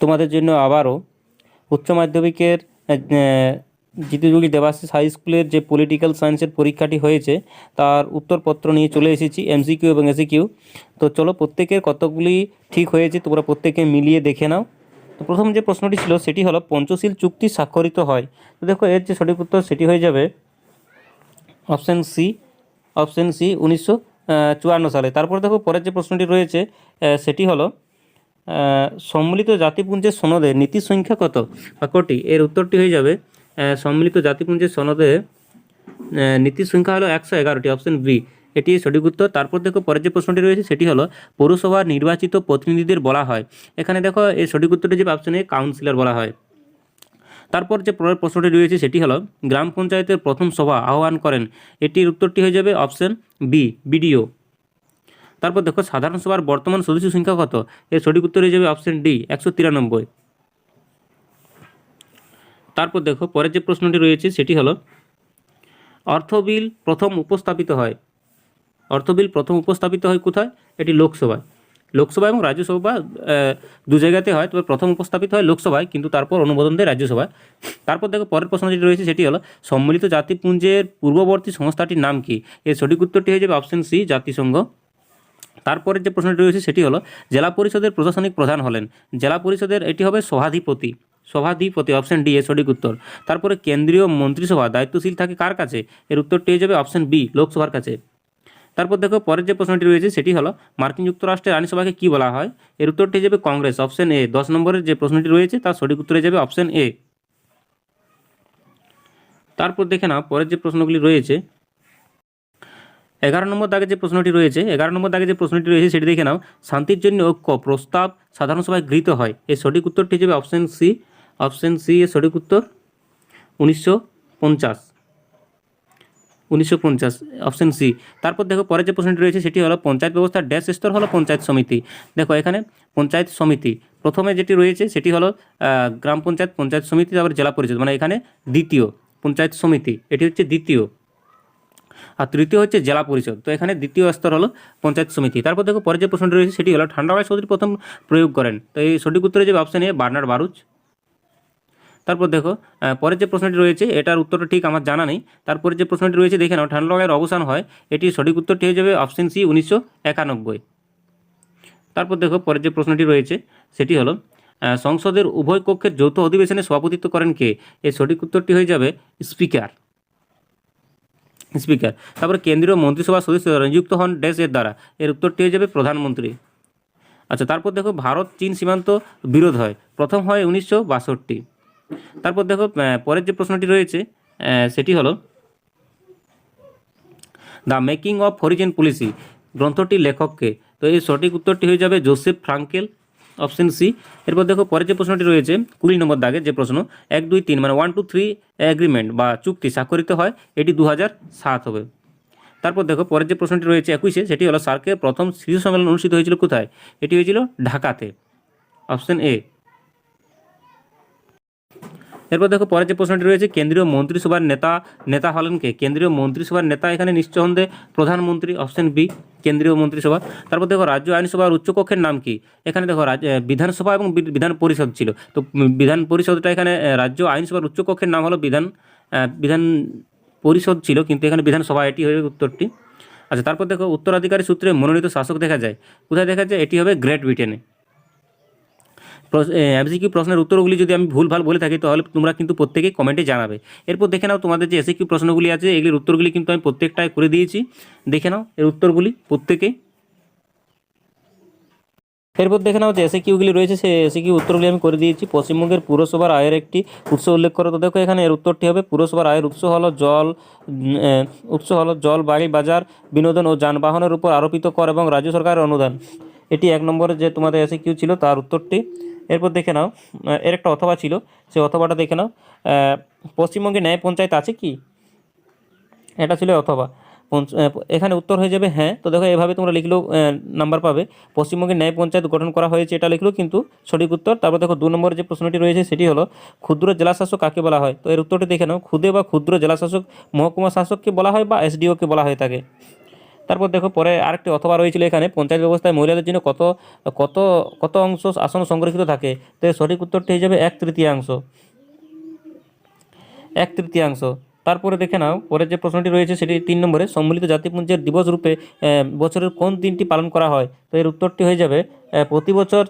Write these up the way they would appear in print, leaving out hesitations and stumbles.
তোমাদের জন্য আবারও উচ্চ মাধ্যমিকের জিতুজুলি দেবাশিস হাই স্কুলের যে পলিটিক্যাল সায়েন্সের পরীক্ষাটি হয়েছে তার উত্তরপত্র নিয়ে চলে এসেছি, এমসিকিউ এবং এসিকিউ। তো চলো, প্রত্যেকের কতগুলি ঠিক হয়েছে তোমরা প্রত্যেকে মিলিয়ে দেখে নাও। তো প্রথম যে প্রশ্নটি ছিল সেটি হলো পঞ্চশীল চুক্তি স্বাক্ষরিত হয়। তো দেখো এর যে সঠিক উত্তর সেটি হয়ে যাবে অপশান সি, 1954 সালে। তারপর দেখো পরের যে প্রশ্নটি রয়েছে সেটি হলো সম্মিলিত জাতিপুঞ্জের সনদে নীতি সংখ্যা কত বা কটি? এর উত্তরটি হয়ে যাবে সম্মিলিত জাতিপুঞ্জের সনদে নীতি সংখ্যা হলো 111টি, অপশন বি, এটি সঠিক উত্তর। তারপর দেখো পরের যে প্রশ্নটি রয়েছে সেটি হলো পৌরসভার নির্বাচিত প্রতিনিধিদের বলা হয়। এখানে দেখো এই সঠিক উত্তরটি যে অপশনে কাউন্সিলর বলা হয়। তারপর যে পরের প্রশ্নটি রয়েছে সেটি হলো গ্রাম পঞ্চায়েতের প্রথম সভা আহ্বান করেন। এটির উত্তরটি হয়ে যাবে অপশন বি, বিডিও। তারপর দেখো সাধারণ সভার বর্তমান সদস্য সংখ্যা কত? এর সঠিক উত্তর হয়ে যাবে অপশন ডি, 193। তারপর দেখো পরের যে প্রশ্নটি রয়েছে সেটি হলো অর্থ বিল প্রথম উপস্থাপিত হয় কোথায়? এটি লোকসভায়। লোকসভা এবং রাজ্যসভা দু জায়গাতে হয়, তবে প্রথম উপস্থাপিত হয় লোকসভায়, কিন্তু তারপর অনুমোদন দেয় রাজ্যসভায়। তারপর দেখো পরের প্রশ্ন যেটি রয়েছে সেটি হলো সম্মিলিত জাতিপুঞ্জের পূর্ববর্তী সংস্থাটির নাম কি? এর সঠিক উত্তরটি হয়ে যাবে অপশন সি, জাতিসংঘ। তারপরে যে প্রশ্নটি রয়েছে সেটি হলো জেলা পরিষদের প্রশাসনিক প্রধান হলেন। জেলা পরিষদের এটি হবে সভাধিপতি, অপশন ডি এর সঠিক উত্তর। তারপরে কেন্দ্রীয় মন্ত্রিসভা দায়িত্বশীল থাকে কার কাছে? এর উত্তরটি হয়ে যাবে অপশন বি, লোকসভার কাছে। তারপর দেখো পরের যে প্রশ্নটি রয়েছে সেটি হলো মার্কিন যুক্তরাষ্ট্রের আইনসভাকে কী বলা হয়? এর উত্তরটি হয়ে যাবে কংগ্রেস, অপশন এ। 10 নম্বরের যে প্রশ্নটি রয়েছে তার সঠিক উত্তর হয়ে যাবে অপশন এ। তারপর দেখে নাও পরের যে প্রশ্নগুলি রয়েছে 11 নম্বর দাগে যে প্রশ্নটি রয়েছে সেটি দেখে নাও শান্তির জন্য ঐক্য প্রস্তাব সাধারণ সভায় গৃহীত হয়। এর সঠিক উত্তরটি হিসেবে অপশন সি এর সঠিক উত্তর 1950, অপশন সি। তারপর দেখো পরের যে প্রশ্নটি রয়েছে সেটি হলো পঞ্চায়েত ব্যবস্থার ড্যাশ স্তর হলো পঞ্চায়েত সমিতি। দেখো এখানে পঞ্চায়েত সমিতি প্রথমে যেটি রয়েছে সেটি হলো গ্রাম পঞ্চায়েত, পঞ্চায়েত সমিতি, তারপরে জেলা পরিষদ, মানে এখানে দ্বিতীয় পঞ্চায়েত সমিতি, এটি হচ্ছে দ্বিতীয়, আর তৃতীয় হচ্ছে জেলা পরিষদ। তো এখানে দ্বিতীয় স্তর হলো পঞ্চায়েত সমিতি। তারপর দেখো পরের যে প্রশ্নটি রয়েছে সেটি হলো ঠান্ডা বায়ু শব্দটি প্রথম প্রয়োগ করেন। তো এই সঠিক উত্তরে যে অপশন এ, বার্নার্ড বারুচ। তারপর দেখো পরের যে প্রশ্নটি রয়েছে এটার উত্তরটা ঠিক আমার জানা নেই। তারপরে যে প্রশ্নটি রয়েছে দেখে নাও ঠান্ডা লাগার অবসান হয়। এটি সঠিক উত্তরটি হয়ে যাবে অপশন সি, 1991। তারপর দেখো পরের যে প্রশ্নটি রয়েছে সেটি হলো সংসদের উভয় কক্ষের যৌথ অধিবেশনে সভাপতিত্ব করেন কে? এর সঠিক উত্তরটি হয়ে যাবে স্পিকার। তারপরে কেন্দ্রীয় মন্ত্রিসভার সদস্য নিযুক্ত হন ড্যাশ এর দ্বারা। এর উত্তরটি হয়ে যাবে প্রধানমন্ত্রী। আচ্ছা, তারপর দেখো ভারত চীন সীমান্ত বিরোধ হয়, প্রথম হয় 1962। তারপর দেখো পরের যে প্রশ্নটি রয়েছে সেটি হলো the making of foreign policy গ্রন্থটির লেখককে? তো এই সঠিক উত্তরটি হয়ে যাবে জোসেফ ফ্রাঙ্কেল, অপশন সি। এরপর দেখো পরের যে প্রশ্নটি রয়েছে 20 নম্বর দাগে যে প্রশ্ন 1, 2, 3 মানে 1, 2, 3 এগ্রিমেন্ট বা চুক্তি স্বাক্ষরিত হয়, এটি 2007 হবে। তারপর দেখো পরের যে প্রশ্নটি রয়েছে 21-এ সেটি হলো সার্কের প্রথম শীর্ষ সম্মেলন অনুষ্ঠিত হয়েছিল কোথায়? এটি হয়েছিল ঢাকাতে, অপশন এ। এরপর দেখো পরের যে প্রশ্নটি রয়েছে কেন্দ্রীয় মন্ত্রিসভার নেতা হলেন কে? কেন্দ্রীয় মন্ত্রিসভার নেতা এখানে নিশ্চন্দে প্রধানমন্ত্রী, অপশন বি, কেন্দ্রীয় মন্ত্রিসভা। তারপর দেখো রাজ্য আইনসভার উচ্চকক্ষের নাম কি? এখানে দেখো বিধানসভা এবং বিধান পরিষদ ছিল, তো বিধান পরিষদটা এখানে রাজ্য আইনসভার উচ্চকক্ষের নাম হলো বিধান পরিষদ ছিল, কিন্তু এখানে বিধানসভা, এটি হবে উত্তরটি। আচ্ছা, তারপর দেখো উত্তরাধিকারী সূত্রে মনোনীত শাসক দেখা যায় কোথায়? দেখা যায় এটি হবে গ্রেট ব্রিটেনে। এমসিকিউ প্রশ্নের উত্তরগুলি যদি আমি ভুলভাল বলে থাকি তাহলে তোমরা কিন্তু প্রত্যেকেই কমেন্টে জানাবে। এরপর দেখে নাও তোমাদের যে এসিকিউ প্রশ্নগুলি আছে এগুলির উত্তরগুলি কিন্তু আমি প্রত্যেকটাই করে দিয়েছি, দেখে নাও এর উত্তরগুলি প্রত্যেকে। এরপর দেখে নাও যে এসিকিউগুলি রয়েছে সেই এসিকিউ উত্তরগুলি আমি করে দিয়েছি। পশ্চিমবঙ্গের পুরসভার আয়ের একটি উৎস উল্লেখ করো। তো দেখো এখানে এর উত্তরটি হবে পুরসভার আয়ের উৎস হলো জল, বাড়ি, বাজার, বিনোদন ও যানবাহনের উপর আরোপিত কর এবং রাজ্য সরকারের অনুদান। এটি 1 নম্বরে যে তোমাদের এসিকিউ ছিল তার উত্তরটি। এরপর দেখে নাও এর একটা অথবা ছিল, সেই অথবাটা দেখে নাও পশ্চিমবঙ্গে ন্যায় পঞ্চায়েত আছে কি? এটা ছিল অথবা। এখানে উত্তর হয়ে যাবে হ্যাঁ। তো দেখো এভাবে তোমরা লিখলেও নাম্বার পাবে। পশ্চিমবঙ্গে ন্যায় পঞ্চায়েত গঠন করা হয়েছে এটা লিখলেও কিন্তু সঠিক উত্তর। তারপর দেখো 2 নম্বরের যে প্রশ্নটি রয়েছে সেটি হলো ক্ষুদ্র জেলাশাসক কাকে বলা হয়? তো এর উত্তরটি দেখে নাও ক্ষুদে বা ক্ষুদ্র জেলাশাসক মহকুমা শাসককে বলা হয় বা এসডিওকে বলা হয়ে থাকে। তারপর দেখো পরে আরেকটি অথবা রয়েছিল এখানে, পঞ্চায়েত ব্যবস্থায় মহিলাদের জন্য কত কত কত অংশ আসন সংরক্ষিত থাকে। তো এর সঠিক উত্তরটি হয়ে যাবে 1/3। 1/3। তারপরে দেখে নাও পরের যে প্রশ্নটি রয়েছে সেটি 3 নম্বরে, সম্মিলিত জাতিপুঞ্জের দিবস রূপে বছরের কোন দিনটি পালন করা হয়। তো এর উত্তরটি হয়ে যাবে প্রতি বছর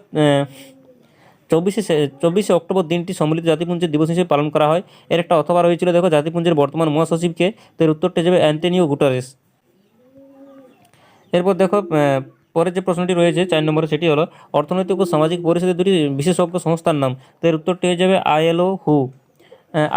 24শে অক্টোবর দিনটি সম্মিলিত জাতিপুঞ্জের দিবস হিসেবে পালন করা হয়। এর একটা অথবা রয়েছিল দেখো, জাতিপুঞ্জের বর্তমান মহাসচিবকে। তো এর উত্তরটি হয়ে যাবে অ্যান্টোনিও গুটারেস। এরপর দেখো পরের যে প্রশ্নটি রয়েছে 4 নম্বরে, সেটি হলো অর্থনৈতিক ও সামাজিক পরিষদের দুটি বিশেষজ্ঞ সংস্থার নাম। তো এর উত্তরটি হয়ে যাবে আইএলও হু।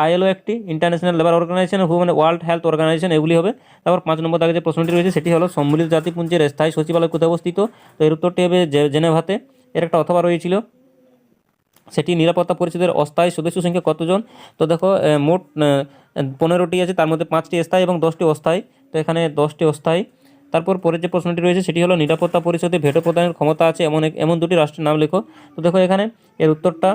আইএলও একটি ইন্টারন্যাশনাল লেবার অর্গানাইজেশন, হু মানে ওয়ার্ল্ড হেলথ অর্গানাইজেশন, এগুলি হবে। তারপর 5 নম্বর দাগে যে প্রশ্নটি রয়েছে সেটি হলো সম্মিলিত জাতিপুঞ্জের স্থায়ী সচিবালয় কোথায় অবস্থিত। তো এর উত্তরটি হবে জেনেভাতে। এর একটা অথবা রয়েছিল, সেটি নিরাপত্তা পরিষদের অস্থায়ী সদস্য সংখ্যা কতজন। তো দেখো মোট 15টি আছে, তার মধ্যে 5টি স্থায়ী এবং 10টি অস্থায়ী। তো এখানে 10টি অস্থায়ী। তারপর পরের যে প্রশ্নটি রয়েছে সেটি হলো নিরাপত্তা পরিষদে ভেটো প্রদানের ক্ষমতা আছে এমন দুটি রাষ্ট্রের নাম লেখো। তো দেখো এখানে এর উত্তরটা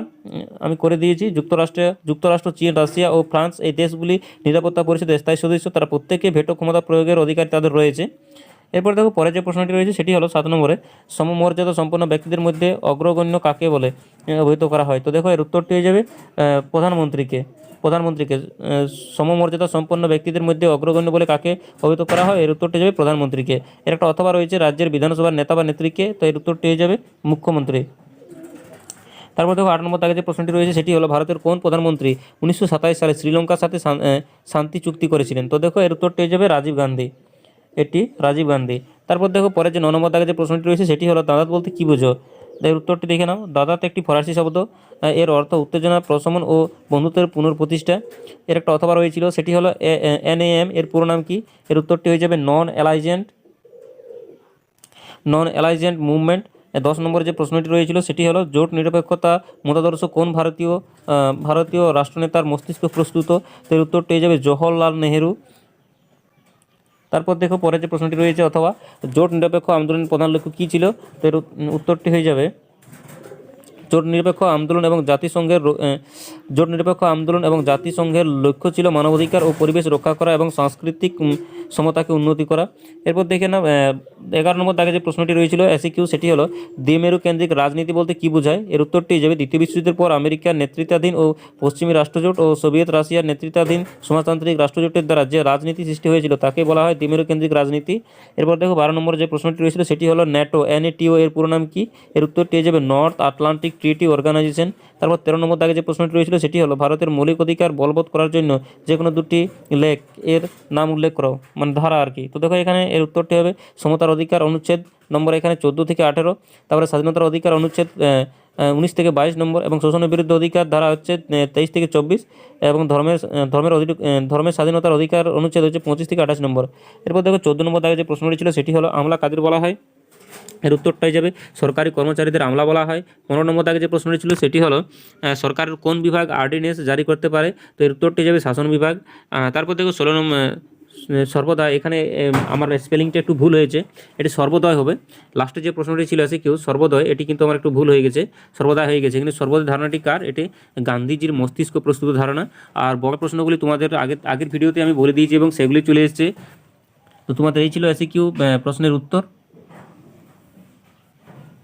আমি করে দিয়েছি। যুক্তরাষ্ট্র, চীন, রাশিয়া ও ফ্রান্স, এই দেশগুলি নিরাপত্তা পরিষদের স্থায়ী সদস্য, তারা প্রত্যেকে ভেটো ক্ষমতা প্রয়োগের অধিকার তাদের রয়েছে। এরপর দেখো পরে যে প্রশ্নটি রয়েছে সেটি হলো 7 নম্বরে, সমমর্যাদা সম্পন্ন ব্যক্তিদের মধ্যে অগ্রগণ্য কাকে বলে অভিহিত করা হয়। তো দেখো এর উত্তরটি হয়ে যাবে প্রধানমন্ত্রীকে। সমমর্যাদা সম্পন্ন ব্যক্তিদের মধ্যে অগ্রগণ্য বলে কাকে অভিহিত করা হয়। এর উত্তরটি যাবে প্রধানমন্ত্রীকে। এর একটা অথবা রয়েছে রাজ্যের বিধানসভার নেতা বা নেত্রীকে। তো এর উত্তরটি হয়ে যাবে মুখ্যমন্ত্রী। তারপর দেখো 8 নম্বর দাগে যে প্রশ্নটি রয়েছে সেটি হলো ভারতের কোন প্রধানমন্ত্রী 1927 সালে শ্রীলঙ্কার সাথে শান্তি চুক্তি করেছিলেন। তো দেখো এর উত্তরটি হয়ে যাবে রাজীব গান্ধী। এটি রাজীব গান্ধী। তারপর দেখো পরের যে 9 নম্বর দাগে যে প্রশ্নটি রয়েছে সেটি হলো দাদাত বলতে কী বোঝো। এর উত্তরটি দেখে নাও। দাদাত একটি ফরাসি শব্দ, এর অর্থ উত্তেজনা প্রশমন ও বন্ধুত্বের পুনঃপ্রতিষ্ঠা। এর একটা অথবা রয়েছিল, সেটি হলো NAM, এর পুরো নাম কি। এর উত্তরটি হয়ে যাবে নন অ্যালাইজেন্ট মুভমেন্ট। 10 নম্বরে যে প্রশ্নটি রয়েছিল সেটি হলো জোট নিরপেক্ষতা মতাদর্শ কোন ভারতীয় রাষ্ট্রনেতার মস্তিষ্ক প্রস্তুত। তো এর উত্তরটি হয়ে যাবে জওহরলাল নেহেরু। তারপর দেখো পরে যে প্রশ্নটি রয়েছে, অথবা জোট নিরপেক্ষ আন্দোলনের প্রধান লক্ষ্য কী ছিল। তো এর উত্তরটি হয়ে যাবে জোট নিরপেক্ষ আন্দোলন এবং জাতিসংঘের লক্ষ্য ছিল মানবাধিকার ও পরিবেশ রক্ষা করা এবং সাংস্কৃতিক সমতাকে উন্নতি করা। এরপর দেখে নাও 11 নম্বর দাগে যে প্রশ্নটি রয়েছিল SEQ, সেটি হলো দ্বিমেরু কেন্দ্রিক রাজনীতি বলতে কী বোঝায়। এর উত্তরটি যাবে দ্বিতীয় বিশ্বযুদ্ধের পর আমেরিকার নেতৃত্বাধীন ও পশ্চিমী রাষ্ট্রজোট ও সোভিয়েত রাশিয়ার নেতৃত্বাধীন সমাজতান্ত্রিক রাষ্ট্রজোটের দ্বারা যে রাজনীতি সৃষ্টি হয়েছিল তাকে বলা হয় দ্বিমেরু কেন্দ্রিক রাজনীতি। এরপর দেখো 12 নম্বর যে প্রশ্নটি রয়েছিল সেটি হলো ন্যাটো, NATO, এর পুরো নাম কি। এর উত্তরটি হয়ে যাবে নর্থ আটলান্টিক ট্রিটি অর্গানাইজেশন। তারপর 13 নম্বর দাগে যে প্রশ্নটি রয়েছিল সেটি হলো ভারতের মৌলিক অধিকার বলবৎ করার জন্য যে কোনো দুটি লেখ এর নাম উল্লেখ করো, মানে ধারা আর কি। তো দেখো এখানে এর উত্তরটি হবে সমতার অধিকার অনুচ্ছেদ নম্বর এখানে 14 থেকে 18, তারপরে স্বাধীনতার অধিকার অনুচ্ছেদ 19 থেকে 22 নম্বর, এবং শোষণের বিরুদ্ধে অধিকার ধারা হচ্ছে 23 থেকে 24, এবং ধর্মের স্বাধীনতার অধিকার অনুচ্ছেদ হচ্ছে 25 থেকে 28 নম্বর। এরপর দেখো 14 নম্বর দাগে যে প্রশ্নটি ছিল সেটি হলো আমলা কাদের বলা হয়। এর উত্তরটাই যাবে সরকারি কর্মচারীদের আমলা বলা হয়। 15 নম্বর দাগে যে প্রশ্নটি ছিল সেটি হলো সরকারের কোন বিভাগ অর্ডিন্যান্স জারি করতে পারে। তো এর উত্তরটি যাবে শাসন বিভাগ। তারপর দেখো 16 নম্বর সর্বদয়, এখানে আমার স্পেলিংটা একটু ভুল হয়েছে, এটি সর্বোদয় হবে। লাস্টে যে প্রশ্নটি ছিল সর্বোদয়, এটি কিন্তু আমার একটু ভুল হয়ে গেছে, সর্বদা হয়ে গেছে। কিন্তু সর্বোদয় ধারণাটি কার, এটি গান্ধীজির মস্তিষ্ক প্রস্তুত ধারণা। আর বড় প্রশ্নগুলি তোমাদের আগের ভিডিওতে আমি বলে দিয়েছি এবং সেগুলি চলে এসেছে। তো তোমাদের এই ছিল প্রশ্নের উত্তর।